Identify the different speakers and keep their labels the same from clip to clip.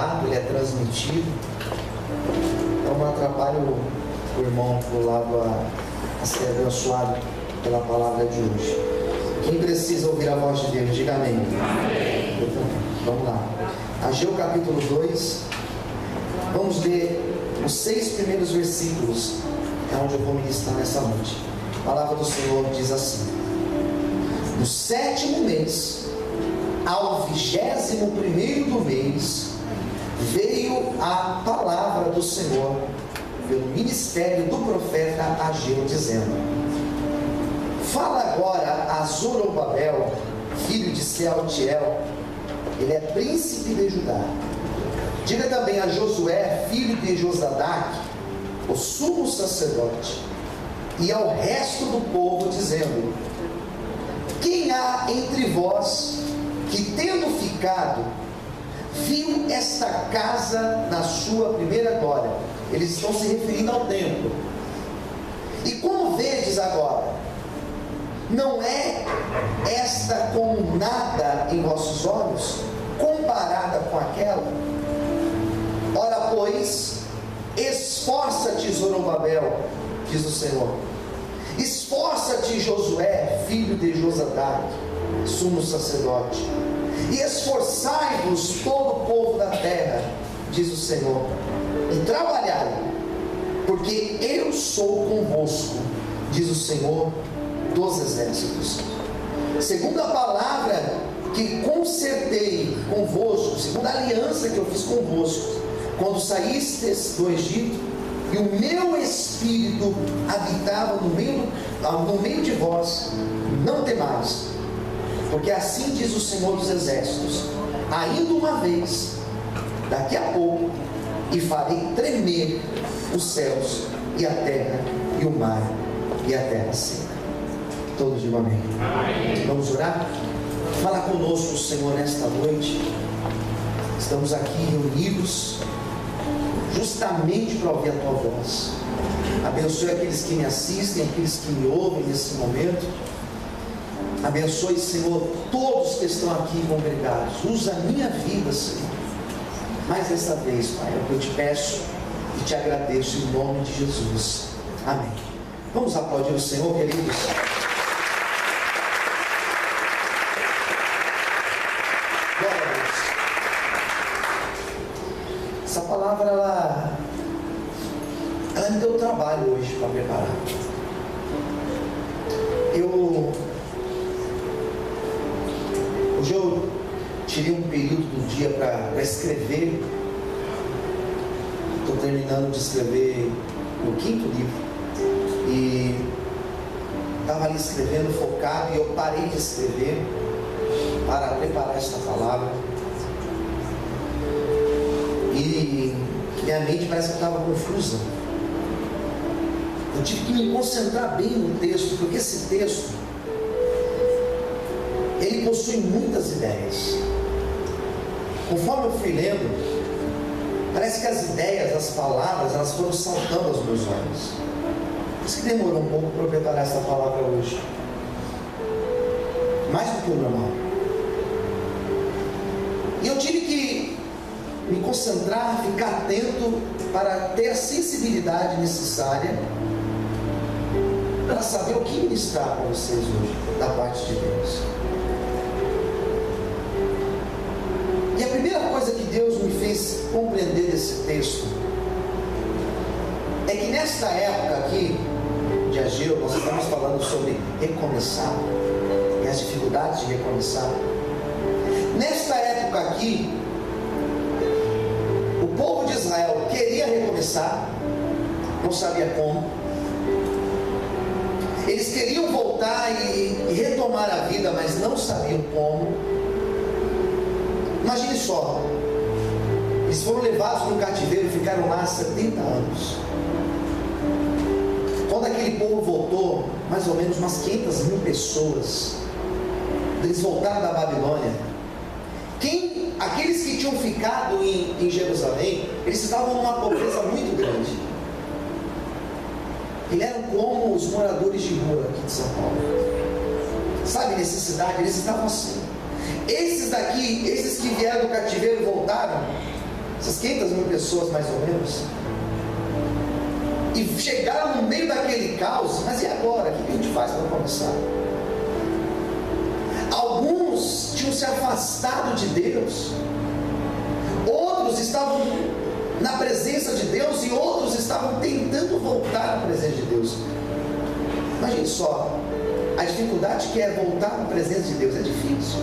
Speaker 1: gravado, ele é transmitido. Então não atrapalhe o irmão do lado a ser abençoado pela palavra de hoje. Quem precisa ouvir a voz de Deus, diga amém. Amém. Eu também. Vamos lá. Ageu capítulo 2. Vamos ler os 6 primeiros versículos. É onde eu vou ministrar nessa noite. A palavra do Senhor diz assim: no 7º mês, ao 21º do mês, veio a palavra do Senhor pelo ministério do profeta Ageu, dizendo: fala agora a Zorobabel, filho de Sealtiel, ele é príncipe de Judá. Diga também a Josué, filho de Josadac, o sumo sacerdote, e ao resto do povo, dizendo: quem há entre vós que, tendo ficado, viu esta casa na sua primeira glória? Eles estão se referindo ao templo. E como vedes agora, não é esta como nada em vossos olhos, comparada com aquela? Ora, pois, esforça-te, Zorobabel, diz o Senhor. Esforça-te, Josué, filho de Josadac, sumo sacerdote. E esforçai-vos todo o povo da terra, diz o Senhor, e trabalhai, porque eu sou convosco, diz o Senhor dos exércitos. Segundo a palavra que concertei convosco, segundo a aliança que eu fiz convosco, quando saístes do Egito, e o meu espírito habitava no meio de vós, não temais, porque assim diz o Senhor dos exércitos: ainda uma vez, daqui a pouco, e farei tremer os céus e a terra e o mar e a terra seca. Todos digam amém. Amém. Vamos orar? Fala conosco, Senhor, nesta noite. Estamos aqui reunidos justamente para ouvir a Tua voz. Abençoe aqueles que me assistem, aqueles que me ouvem nesse momento. Abençoe, Senhor, todos que estão aqui congregados. Usa a minha vida, Senhor. Mais dessa vez, Pai, é o que eu te peço e te agradeço em nome de Jesus. Amém. Vamos aplaudir o Senhor, queridos. Glória a Deus. Essa palavra, ela me deu trabalho hoje para preparar. Hoje eu tirei um período do dia para escrever. Estou terminando de escrever o 5º livro. E estava ali escrevendo, focado, e eu parei de escrever para preparar esta palavra. E minha mente parece que estava confusa. Eu tive que me concentrar bem no texto, porque esse texto, ele possui muitas ideias. Conforme eu fui lendo, parece que as ideias, as palavras, elas foram saltando aos meus olhos. Por isso que demorou um pouco para eu preparar essa palavra hoje. Mais do que o normal. E eu tive que me concentrar, ficar atento para ter a sensibilidade necessária para saber o que ministrar para vocês hoje, da parte de Deus. E a primeira coisa que Deus me fez compreender desse texto é que nesta época aqui de Ageu, nós estamos falando sobre recomeçar e as dificuldades de recomeçar. Nesta época aqui, o povo de Israel queria recomeçar, não sabia como. Eles queriam voltar e retomar a vida, mas não sabiam como. Imagine só, eles foram levados para o cativeiro e ficaram lá 70 anos. Quando aquele povo voltou, mais ou menos umas 500 mil pessoas, eles voltaram da Babilônia. Aqueles que tinham ficado em Jerusalém, eles estavam numa pobreza muito grande. Eles eram como os moradores de rua aqui de São Paulo. Sabe, necessidade, eles estavam assim. Esses daqui, esses que vieram do cativeiro e voltaram, essas 500 mil pessoas mais ou menos, e chegaram no meio daquele caos. Mas e agora? O que a gente faz para começar? Alguns tinham se afastado de Deus, outros estavam na presença de Deus e outros estavam tentando voltar à presença de Deus. Imagine só, a dificuldade que é voltar à presença de Deus é difícil.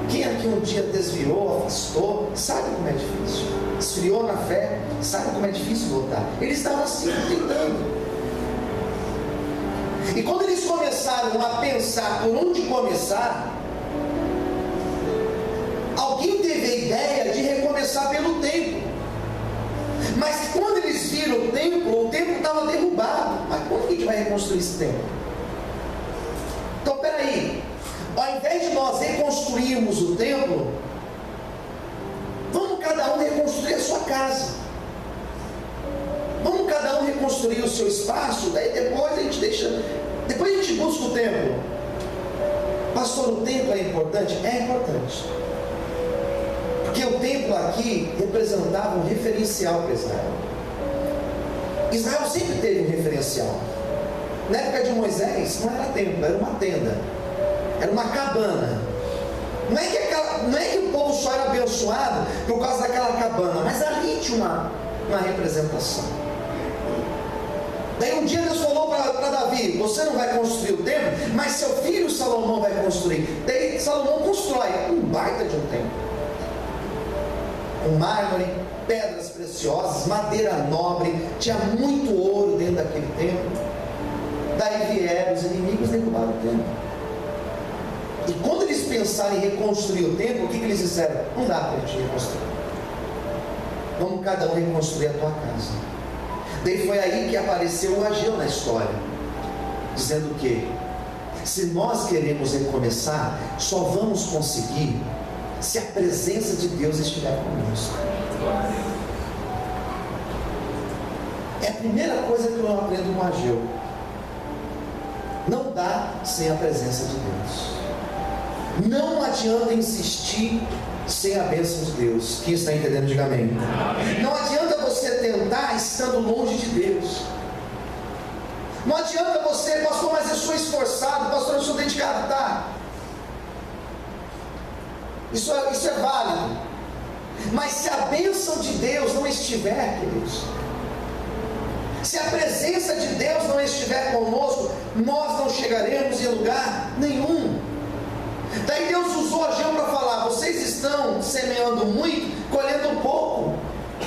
Speaker 1: Quem aqui um dia desviou, afastou, sabe como é difícil. Esfriou na fé, sabe como é difícil voltar. Eles estavam assim, tentando. E quando eles começaram a pensar por onde começar, alguém teve a ideia de recomeçar pelo templo. Mas quando eles viram o templo estava derrubado. Mas como que a gente vai reconstruir esse templo? Então, peraí, ao invés de nós reconstruirmos o templo, vamos cada um reconstruir a sua casa. Vamos cada um reconstruir o seu espaço, daí depois a gente busca o templo. Pastor, o templo é importante? É importante. Porque o templo aqui representava um referencial para Israel. Israel sempre teve um referencial. Na época de Moisés, não era templo, era uma tenda, era uma cabana. Não é que o povo só era abençoado por causa daquela cabana, mas ali tinha uma representação. Daí um dia Deus falou para Davi: você não vai construir o templo, mas seu filho Salomão vai construir. Daí Salomão constrói um baita de um templo, com mármore, pedras preciosas, madeira nobre, tinha muito ouro dentro daquele templo. Daí vieram os inimigos e derrubaram o templo. E quando eles pensaram em reconstruir o templo, o que eles disseram? Não dá para a gente reconstruir. Vamos cada um reconstruir a tua casa. Daí foi aí que apareceu o Ageu na história, dizendo que se nós queremos recomeçar, só vamos conseguir se a presença de Deus estiver conosco. É a primeira coisa que eu aprendo com Ageu. Não dá sem a presença de Deus. Não adianta insistir sem a bênção de Deus. Quem está entendendo, diga amém. Não adianta você tentar estando longe de Deus. Não adianta você, pastor, mas eu sou esforçado, pastor, eu sou dedicado. Tá, isso é válido. Mas se a bênção de Deus não estiver, queridos, se a presença de Deus não estiver conosco, nós não chegaremos em lugar nenhum. Daí Deus usou Ageu para falar: vocês estão semeando muito, colhendo pouco.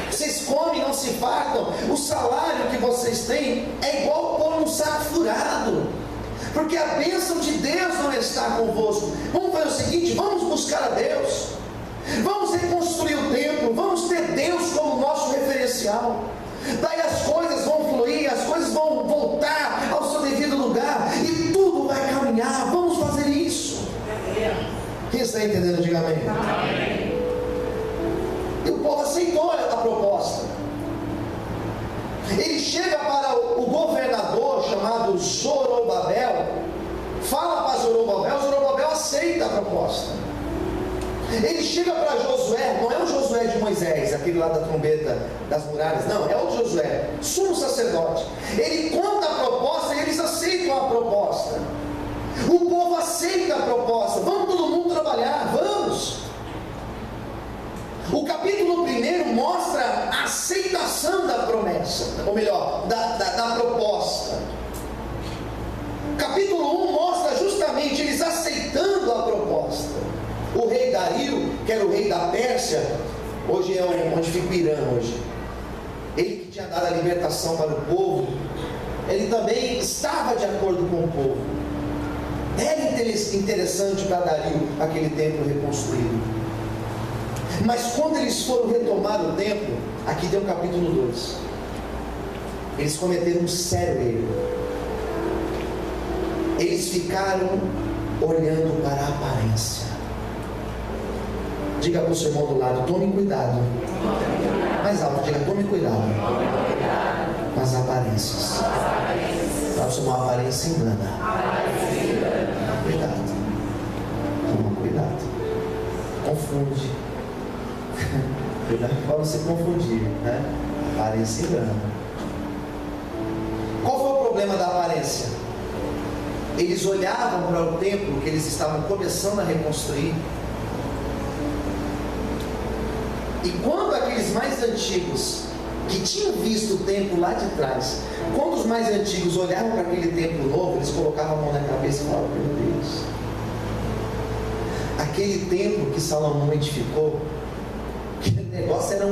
Speaker 1: Vocês comem, não se fartam. O salário que vocês têm é igual pôr um saco furado, porque a bênção de Deus não está convosco. Vamos fazer o seguinte: vamos buscar a Deus, vamos reconstruir o templo, vamos ter Deus como nosso referencial. Daí as coisas vão fluir, as coisas vão voltar ao seu devido lugar e tudo vai caminhar. Vamos fazer isso. Quem está entendendo, diga amém. Amém. E o povo aceitou a proposta. Ele chega para o governador chamado Zorobabel, fala para Zorobabel aceita a proposta. Ele chega para Josué, não é o Josué de Moisés, aquele lá da trombeta das muralhas, não, é o Josué, sumo sacerdote. Ele conta a proposta e eles aceitam a proposta. O povo aceita a proposta. Vamos todo mundo trabalhar, vamos. O capítulo 1 mostra a aceitação da promessa, ou melhor, da proposta. Capítulo 1 mostra justamente eles aceitando a proposta. O rei Dario, que era o rei da Pérsia, hoje é onde fica o Irã hoje, ele que tinha dado a libertação para o povo, ele também estava de acordo com o povo. Era interessante para Dario aquele templo reconstruído. Mas quando eles foram retomar o templo, aqui tem o capítulo 2, eles cometeram um sério erro. Eles ficaram olhando para a aparência. Diga para o seu irmão do lado: tome cuidado. Mais alto, diga: tome cuidado com as aparências. Para o seu irmão, a aparência engana. Cuidado. Toma cuidado. Confunde. Cuidado para não se confundir, né? Aparência engana. Qual foi o problema da aparência? Eles olhavam para o templo que eles estavam começando a reconstruir, e quando aqueles mais antigos, que tinham visto o templo lá de trás, quando os mais antigos olhavam para aquele templo novo, eles colocavam a mão na cabeça e falavam: meu Deus, aquele templo que Salomão edificou, aquele negócio era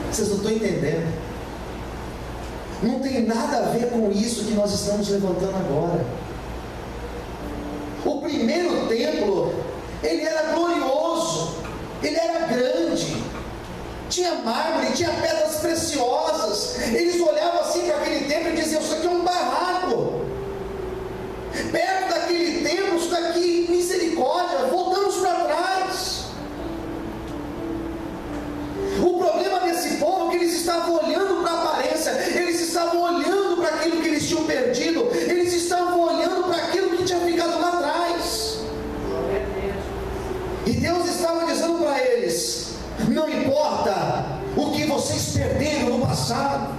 Speaker 1: vocês não estão entendendo, não tem nada a ver com isso que nós estamos levantando agora. O primeiro templo, ele era glorioso, ele era grande, tinha mármore, tinha pedras preciosas. Eles olhavam assim para aquele templo e diziam: isso aqui é um barraco. Perto daquele templo, isso daqui, misericórdia, voltamos para trás. O problema desse povo é que eles estavam olhando para a aparência, eles estavam olhando para aquilo que eles tinham perdido, eles estavam olhando para aquilo que tinha ficado lá atrás. E Deus estava dizendo para eles: não importa o que vocês perderam no passado,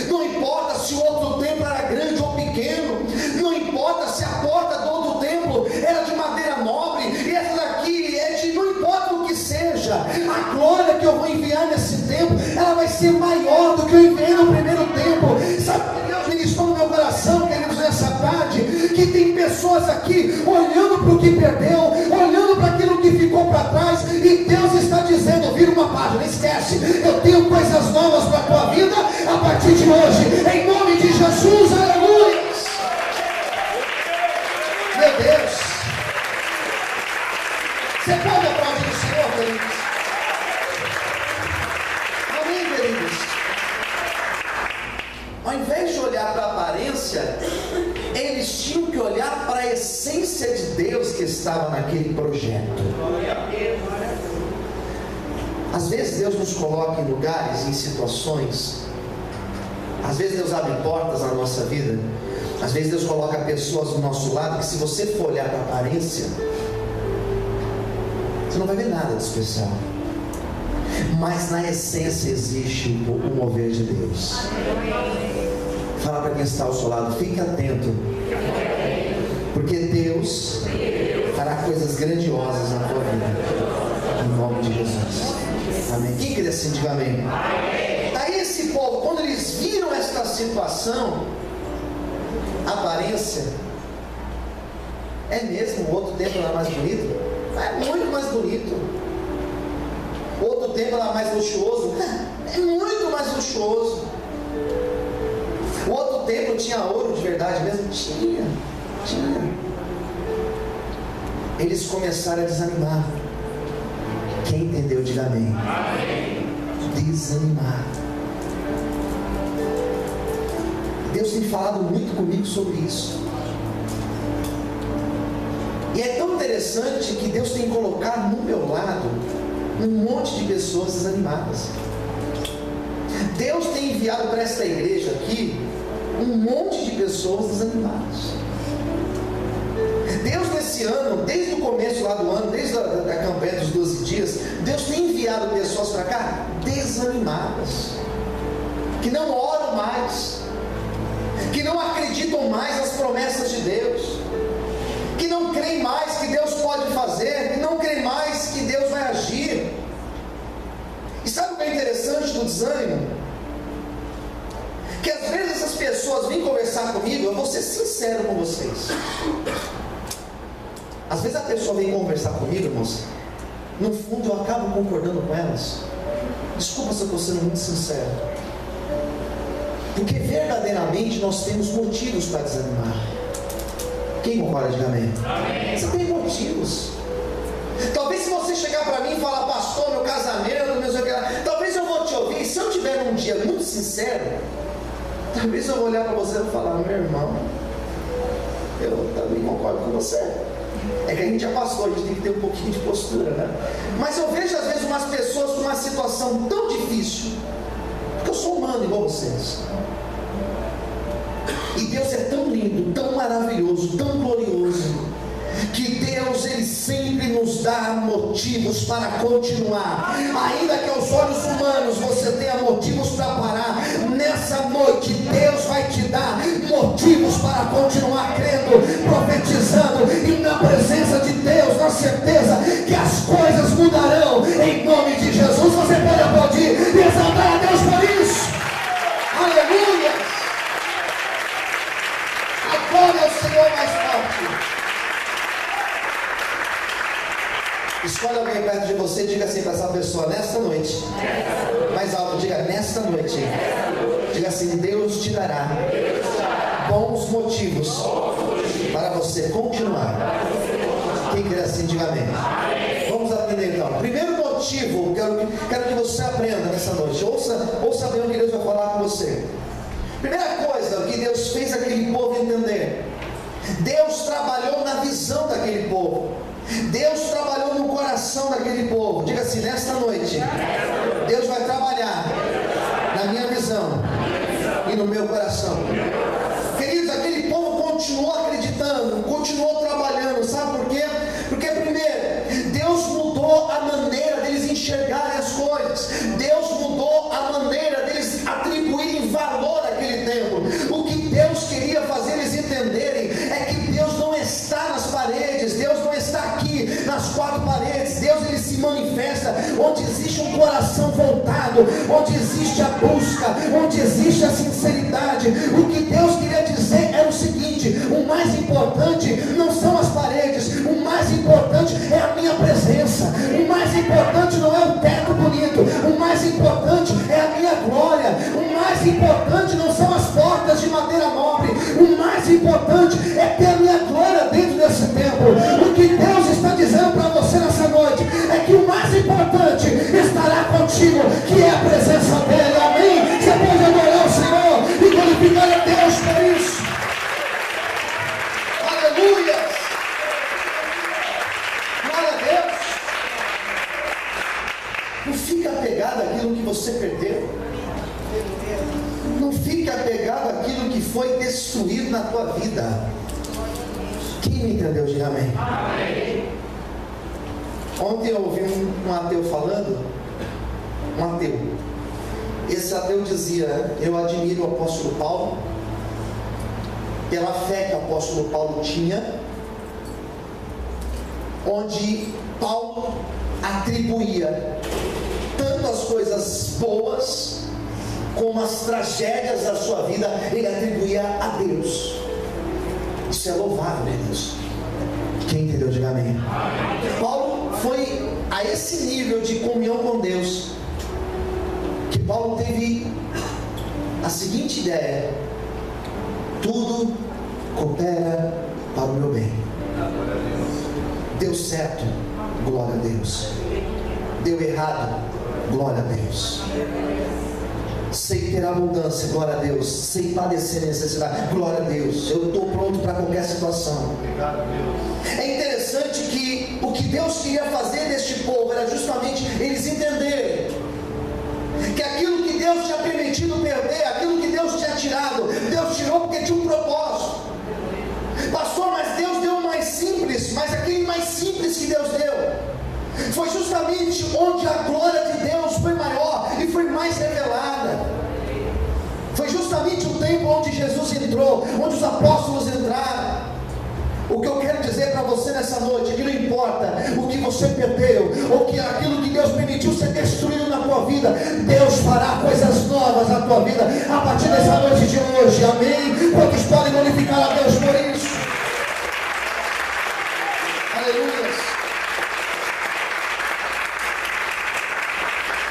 Speaker 1: não importa se o outro templo era grande ou pequeno, não importa se a porta do outro templo era de madeira nobre e essa daqui é de, não importa o que seja, a glória que eu vou enviar nesse templo, ela vai ser maior do que eu enviei no primeiro templo. Sabe que Deus ministrou no meu coração, queridos, nessa tarde, que tem pessoas aqui olhando para o que perdeu, olhando para aquilo que ficou para trás, e Deus está dizendo: vira uma página, esquece, eu tenho coisas novas para a tua vida a partir de hoje, em nome de Jesus, aleluia. Meu Deus, você pode aplaudir o Senhor, queridos? Amém, queridos? Ao invés de olhar para a aparência, eles tinham que olhar para a essência de Deus que estava naquele projeto. Às vezes Deus nos coloca em lugares, em situações, às vezes Deus abre portas na nossa vida, às vezes Deus coloca pessoas do nosso lado que, se você for olhar para a aparência, você não vai ver nada de especial, mas na essência existe o mover de Deus. Fala para quem está ao seu lado: fique atento, porque Deus fará coisas grandiosas na tua vida, em nome de Jesus. Amém. Quem crê assim, diga amém. Aí esse povo, quando eles viram esta situação, a aparência, é mesmo, o outro templo era mais bonito? É muito mais bonito. O outro templo era mais luxuoso? É muito mais luxuoso. O outro templo tinha ouro de verdade mesmo? Tinha. Eles começaram a desanimar. Quem entendeu, diga amém. Desanimar. Deus tem falado muito comigo sobre isso. E é tão interessante que Deus tem colocado no meu lado um monte de pessoas desanimadas. Deus tem enviado para esta igreja aqui um monte de pessoas desanimadas. Deus, nesse ano, desde o começo lá do ano, desde a campanha dos 12 dias, Deus tem enviado pessoas para cá desanimadas, que não oram mais, que não acreditam mais nas promessas de Deus, que não creem mais que Deus pode fazer, que não creem mais que Deus vai agir. E sabe o que é interessante do desânimo? Que às vezes essas pessoas vêm conversar comigo, eu vou ser sincero com vocês. Às vezes a pessoa vem conversar comigo, irmãos, no fundo eu acabo concordando com elas. Desculpa se eu estou sendo muito sincero, porque verdadeiramente nós temos motivos para desanimar. Quem concorda, diga amém. Você tem motivos. Talvez se você chegar para mim e falar: pastor, meu casamento, talvez eu vou te ouvir. Se eu tiver um dia muito sincero, talvez eu vou olhar para você e falar: meu irmão, eu também concordo com você. É que a gente já passou, a gente tem que ter um pouquinho de postura, né? Mas eu vejo às vezes umas pessoas com uma situação tão difícil, porque eu sou humano igual vocês, e Deus é tão lindo, tão maravilhoso, tão glorioso, que Deus, Ele sempre nos dá motivos para continuar. Ainda que aos olhos humanos você tenha motivos para parar, nessa noite Deus vai te dar motivos para continuar crendo, profetizando e na presença de Deus, na certeza que as coisas mudarão em nome de Jesus. Você pode aplaudir e exaltar a Deus por isso. Aleluia! Agora é o Senhor mais forte. Escolha alguém perto de você e diga assim para essa pessoa: nesta noite, mais alto, diga: nesta noite, diga assim: Deus te dará bons motivos para você continuar. Quem quer assim, diga amém. Vamos aprender então. Primeiro motivo, quero que você aprenda nessa noite. Ouça bem o que Deus vai falar com você. Primeira coisa que Deus fez aquele povo entender: Deus trabalhou na visão daquele povo. Deus trabalhou no coração daquele povo. Diga assim: nesta noite, Deus vai trabalhar na minha visão e no meu coração. Queridos, aquele povo continuou acreditando, continuou trabalhando. Sabe por quê? Porque primeiro, Deus mudou a maneira deles enxergarem as coisas. Deus mudou a maneira deles atribuírem valor àquele tempo. O que Deus queria fazer eles entenderem é que Deus não está nas paredes, Deus não está aqui nas quatro paredes. Deus, ele se manifesta onde existe um coração voltado, onde existe a busca, onde existe a sinceridade. O que Deus queria dizer era o seguinte: o mais importante não são as paredes, o mais importante é a minha presença. O mais importante não é o teto bonito, o mais importante é a minha glória. O mais importante não são as portas de madeira nobre, o mais importante é ter a minha glória dentro desse templo. O que Deus está dizendo para você nessa noite é que o mais importante estará contigo, que é a presença dele. Amém? Você pode adorar o Senhor e glorificar a Deus por isso. Aleluia! Glória a Deus! Não fica apegado àquilo que você perdeu. Não fique apegado àquilo que foi destruído na tua vida. Quem me entendeu, diga amém. Amém. Ontem eu ouvi um ateu falando. Um ateu. Esse ateu dizia: eu admiro o apóstolo Paulo pela fé que o apóstolo Paulo tinha, onde Paulo atribuía tanto as coisas boas como as tragédias da sua vida, ele atribuía a Deus. Isso é louvável, meu Deus. Quem entendeu, diga amém. Paulo foi a esse nível de comunhão com Deus, que Paulo teve a seguinte ideia: tudo coopera para o meu bem. Deu certo, glória a Deus. Deu errado, glória a Deus. Sei ter abundância, glória a Deus. Sei padecer necessidade, glória a Deus. Eu estou pronto para qualquer situação. É interessante que o que Deus queria fazer neste povo era justamente eles entenderem que aquilo que Deus tinha permitido perder, aquilo que Deus tinha tirado, Deus tirou porque tinha um propósito. Pastor, mas Deus deu o mais simples. Mas aquele mais simples que Deus deu foi justamente onde a glória de Deus foi maior e foi mais revelada. Foi justamente o tempo onde Jesus entrou, onde os apóstolos entraram. O que eu quero dizer para você nessa noite é que não importa o que você perdeu, ou que aquilo que Deus permitiu ser destruído na tua vida, Deus fará coisas novas na tua vida a partir dessa noite de hoje. Amém? Quantos podem glorificar a Deus por isso? Aleluia.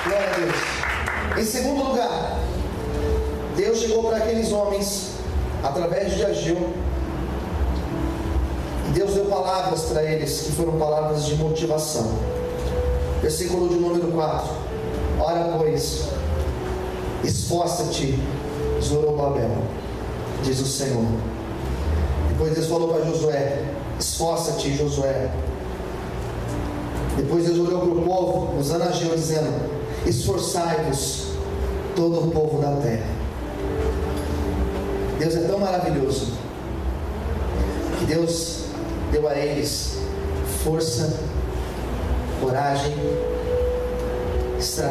Speaker 1: Glória a Deus. Em segundo lugar, Deus chegou para aqueles homens através de Ageu. Deus deu palavras para eles, que foram palavras de motivação. Versículo de número 4. Ora, pois, esforça-te, Zorobabel, diz o Senhor. Depois Deus falou para Josué: esforça-te, Josué. Depois Deus olhou para o povo, usando Ageu, dizendo: esforçai-vos, todo o povo da terra. Deus é tão maravilhoso que Deus deu a eles força coragem, estratégia.